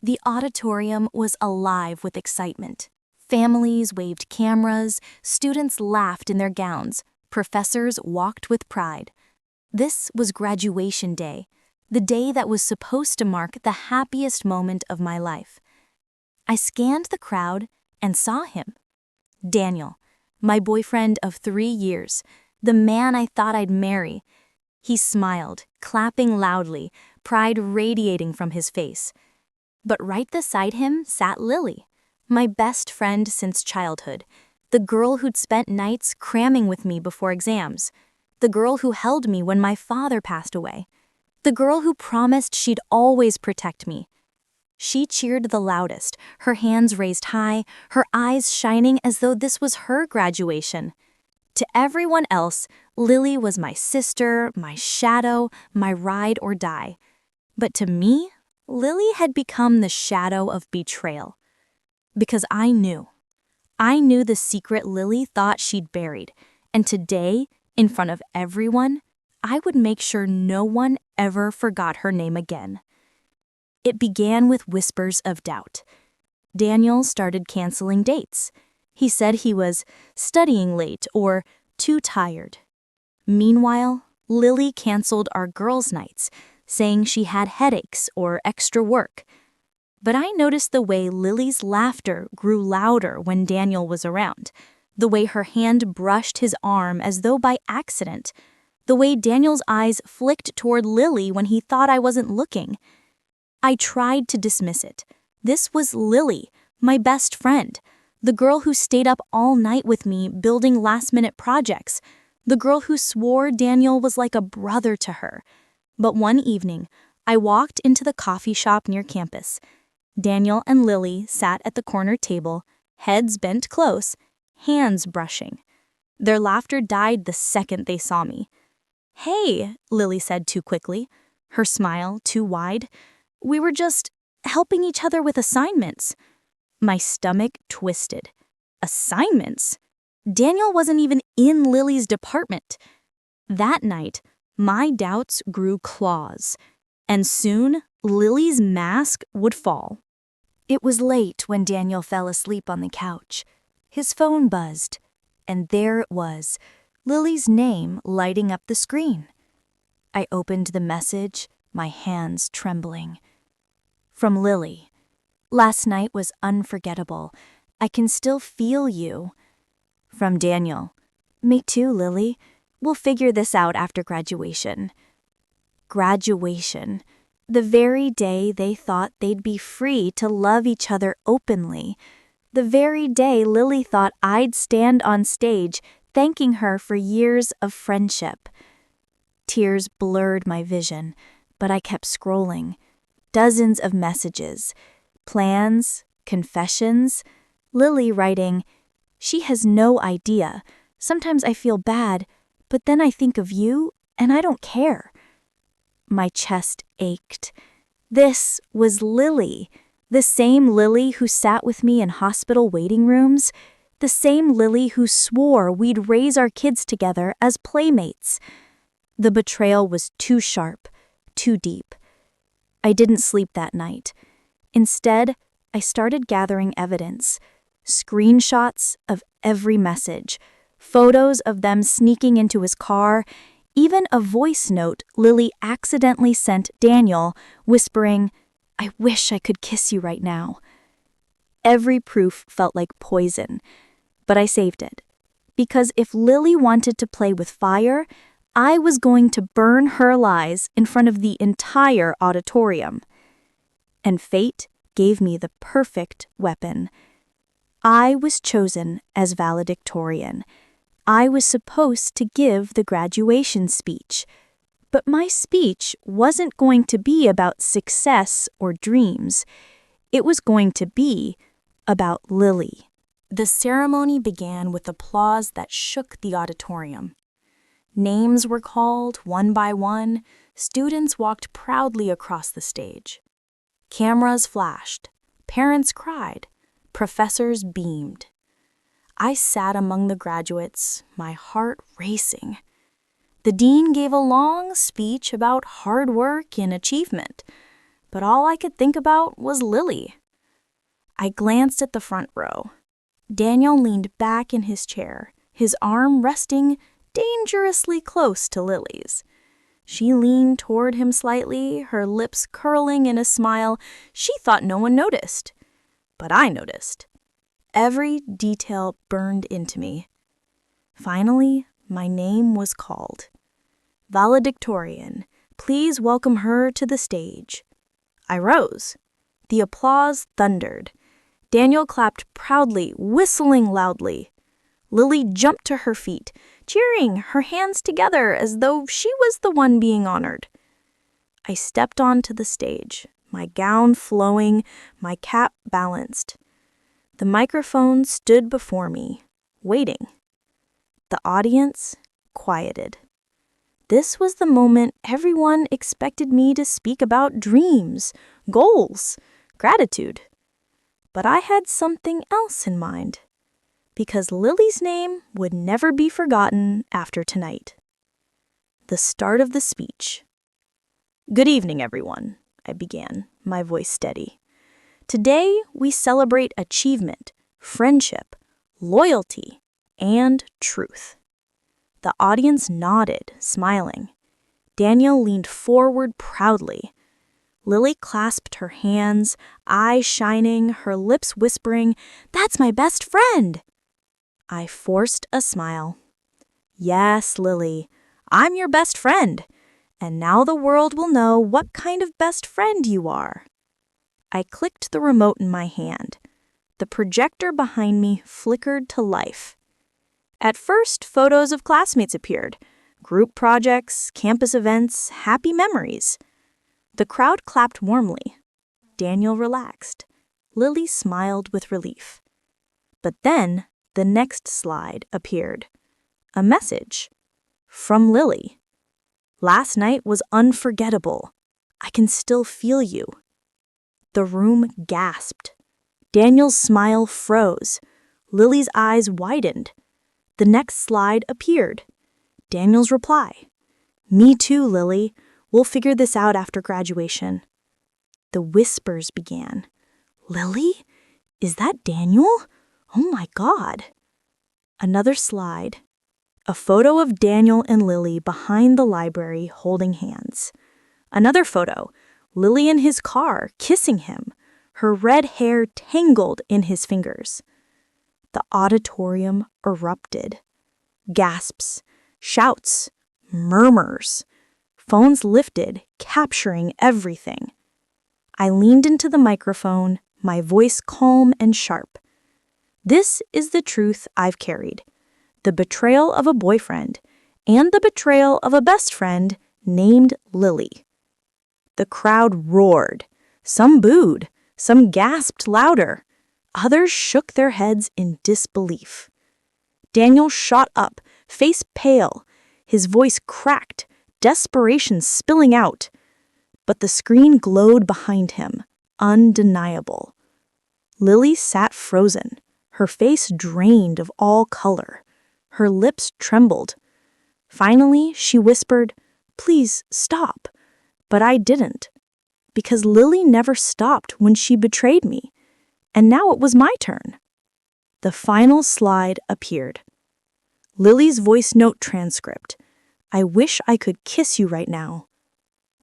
The auditorium was alive with excitement. Families waved cameras, students laughed in their gowns, professors walked with pride. This was graduation day, the day that was supposed to mark the happiest moment of my life. I scanned the crowd and saw him. Daniel, my boyfriend of 3 years, the man I thought I'd marry. He smiled, clapping loudly, pride radiating from his face. But right beside him sat Lily, my best friend since childhood, the girl who'd spent nights cramming with me before exams, the girl who held me when my father passed away, the girl who promised she'd always protect me. She cheered the loudest, her hands raised high, her eyes shining as though this was her graduation. To everyone else, Lily was my sister, my shadow, my ride or die. But to me, Lily had become the shadow of betrayal. Because I knew the secret Lily thought she'd buried, and today, in front of everyone, I would make sure no one ever forgot her name again. It began with whispers of doubt. Daniel started canceling dates. He said he was studying late or too tired. Meanwhile, Lily canceled our girls' nights, saying she had headaches or extra work. But I noticed the way Lily's laughter grew louder when Daniel was around, the way her hand brushed his arm as though by accident, the way Daniel's eyes flicked toward Lily when he thought I wasn't looking. I tried to dismiss it. This was Lily, my best friend, the girl who stayed up all night with me building last-minute projects, the girl who swore Daniel was like a brother to her. But one evening, I walked into the coffee shop near campus. Daniel and Lily sat at the corner table, heads bent close, hands brushing. Their laughter died the second they saw me. "Hey," Lily said too quickly, her smile too wide. "We were just helping each other with assignments." My stomach twisted. Assignments? Daniel wasn't even in Lily's department. That night, my doubts grew claws, and soon Lily's mask would fall. It was late when Daniel fell asleep on the couch. His phone buzzed, and there it was, Lily's name lighting up the screen. I opened the message, my hands trembling. From Lily. "Last night was unforgettable. I can still feel you." From Daniel. "Me too, Lily. We'll figure this out after graduation." Graduation. The very day they thought they'd be free to love each other openly. The very day Lily thought I'd stand on stage thanking her for years of friendship. Tears blurred my vision, but I kept scrolling. Dozens of messages, plans, confessions. Lily writing, "She has no idea. Sometimes I feel bad, but then I think of you, and I don't care." My chest ached. This was Lily, the same Lily who sat with me in hospital waiting rooms, the same Lily who swore we'd raise our kids together as playmates. The betrayal was too sharp, too deep. I didn't sleep that night. Instead, I started gathering evidence, screenshots of every message, photos of them sneaking into his car, even a voice note Lily accidentally sent Daniel, whispering, "I wish I could kiss you right now." Every proof felt like poison, but I saved it. Because if Lily wanted to play with fire, I was going to burn her lies in front of the entire auditorium. And fate gave me the perfect weapon. I was chosen as valedictorian. I was supposed to give the graduation speech. But my speech wasn't going to be about success or dreams. It was going to be about Lily. The ceremony began with applause that shook the auditorium. Names were called one by one. Students walked proudly across the stage. Cameras flashed. Parents cried. Professors beamed. I sat among the graduates, my heart racing. The dean gave a long speech about hard work and achievement. but all I could think about was Lily. I glanced at the front row. Daniel leaned back in his chair, his arm resting dangerously close to Lily's. She leaned toward him slightly, her lips curling in a smile she thought no one noticed. But I noticed. Every detail burned into me. Finally, my name was called. Valedictorian, please welcome her to the stage. I rose. The applause thundered. Daniel clapped proudly, whistling loudly. Lily jumped to her feet, cheering, her hands together as though she was the one being honored. I stepped onto the stage, my gown flowing, my cap balanced. The microphone stood before me, waiting. The audience quieted. This was the moment everyone expected me to speak about dreams, goals, gratitude. But I had something else in mind, because Lily's name would never be forgotten after tonight. The start of the speech. Good evening, everyone, I began, my voice steady. Today, we celebrate achievement, friendship, loyalty, and truth. The audience nodded, smiling. Daniel leaned forward proudly. Lily clasped her hands, eyes shining, her lips whispering, "That's my best friend!" I forced a smile. Yes, Lily, I'm your best friend, and now the world will know what kind of best friend you are. I clicked the remote in my hand. The projector behind me flickered to life. At first, photos of classmates appeared. Group projects, campus events, happy memories. The crowd clapped warmly. Daniel relaxed. Lily smiled with relief. But then, the next slide appeared. A message. From Lily. Last night was unforgettable. I can still feel you. The room gasped. Daniel's smile froze. Lily's eyes widened. The next slide appeared. Daniel's reply. Me too, Lily. We'll figure this out after graduation. The whispers began. Lily? Is that Daniel? Oh my God. Another slide. A photo of Daniel and Lily behind the library holding hands. Another photo. Lily in his car, kissing him, her red hair tangled in his fingers. The auditorium erupted. Gasps, shouts, murmurs. Phones lifted, capturing everything. I leaned into the microphone, my voice calm and sharp. This is the truth I've carried. The betrayal of a boyfriend and the betrayal of a best friend named Lily. The crowd roared. Some booed. Some gasped louder. Others shook their heads in disbelief. Daniel shot up, face pale. His voice cracked, desperation spilling out. But the screen glowed behind him, undeniable. Lily sat frozen, her face drained of all color. Her lips trembled. Finally, she whispered, "Please stop." But I didn't, because Lily never stopped when she betrayed me, and now it was my turn. The final slide appeared. Lily's voice note transcript. I wish I could kiss you right now.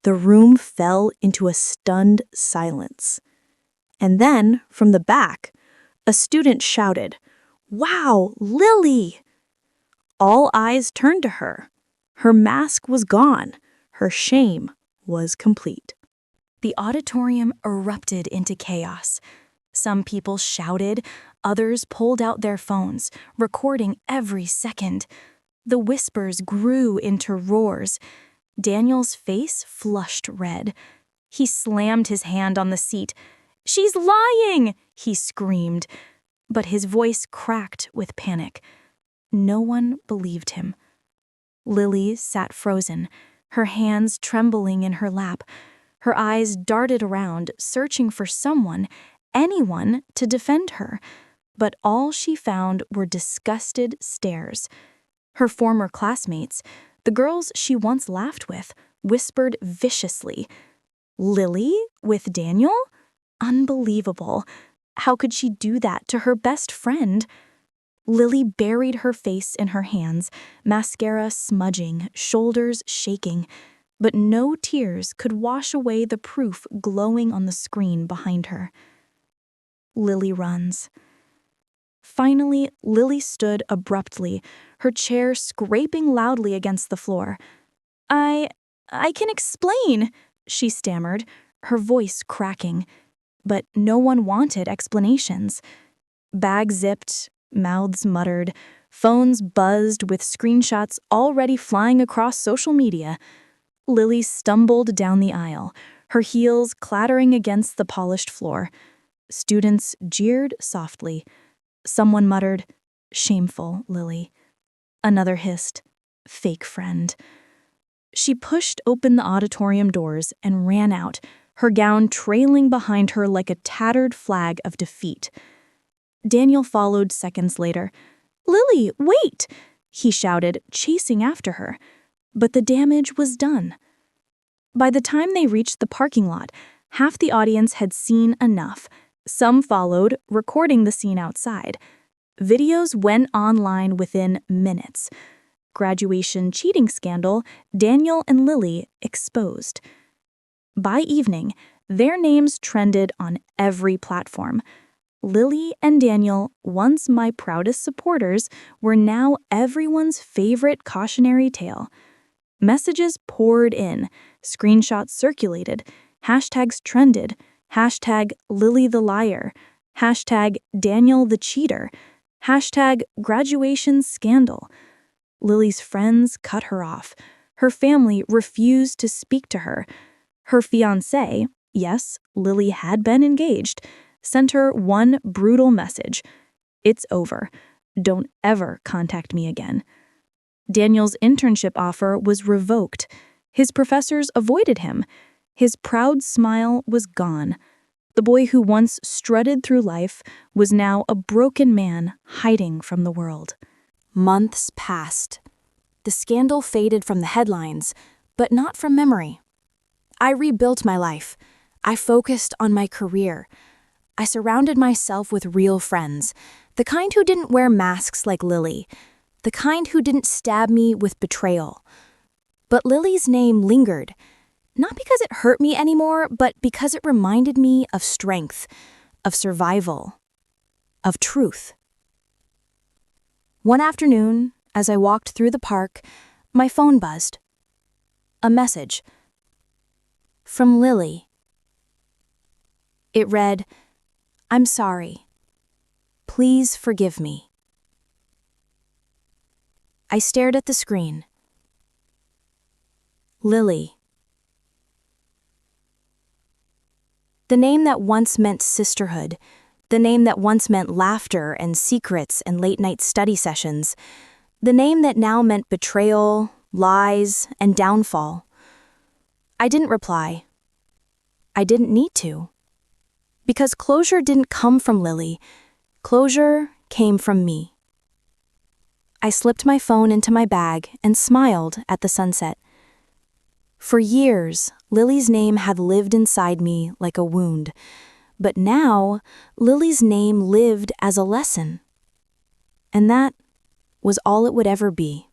The room fell into a stunned silence. And then, from the back, a student shouted, "Wow, Lily!" All eyes turned to her. Her mask was gone. Her shame was complete. The auditorium erupted into chaos. Some people shouted, others pulled out their phones, recording every second. The whispers grew into roars. Daniel's face flushed red. He slammed his hand on the seat. "She's lying!" he screamed. But his voice cracked with panic. No one believed him. Lily sat frozen, her hands trembling in her lap. Her eyes darted around, searching for someone, anyone, to defend her. But all she found were disgusted stares. Her former classmates, the girls she once laughed with, whispered viciously, Lily with Daniel? Unbelievable. How could she do that to her best friend? Lily buried her face in her hands, mascara smudging, shoulders shaking, but no tears could wash away the proof glowing on the screen behind her. Lily runs. Finally, Lily stood abruptly, her chair scraping loudly against the floor. I can explain, she stammered, her voice cracking. But no one wanted explanations. Bags zipped, mouths muttered, phones buzzed with screenshots already flying across social media. Lily stumbled down the aisle, her heels clattering against the polished floor. Students jeered softly. Someone muttered, "Shameful, Lily." Another hissed, "Fake friend." She pushed open the auditorium doors and ran out, her gown trailing behind her like a tattered flag of defeat. Daniel followed seconds later. "Lily, wait!" he shouted, chasing after her. But the damage was done. By the time they reached the parking lot, half the audience had seen enough. Some followed, recording the scene outside. Videos went online within minutes. Graduation cheating scandal, Daniel and Lily exposed. By evening, their names trended on every platform. Lily and Daniel, once my proudest supporters, were now everyone's favorite cautionary tale. Messages poured in, screenshots circulated, hashtags trended, hashtag Lily the liar, hashtag Daniel the cheater, hashtag graduation scandal. Lily's friends cut her off. Her family refused to speak to her. Her fiancé, yes, Lily had been engaged, sent her one brutal message: "It's over. Don't ever contact me again." Daniel's internship offer was revoked. His professors avoided him. His proud smile was gone. The boy who once strutted through life was now a broken man hiding from the world. Months passed. The scandal faded from the headlines, but not from memory. I rebuilt my life. I focused on my career. I surrounded myself with real friends, the kind who didn't wear masks like Lily, the kind who didn't stab me with betrayal. But Lily's name lingered, not because it hurt me anymore, but because it reminded me of strength, of survival, of truth. One afternoon, as I walked through the park, my phone buzzed. A message. From Lily. It read, "I'm sorry. Please forgive me." I stared at the screen. Lily. The name that once meant sisterhood, the name that once meant laughter and secrets and late-night study sessions, the name that now meant betrayal, lies, and downfall. I didn't reply. I didn't need to. Because closure didn't come from Lily. Closure came from me. I slipped my phone into my bag and smiled at the sunset. For years, Lily's name had lived inside me like a wound. But now, Lily's name lived as a lesson. And that was all it would ever be.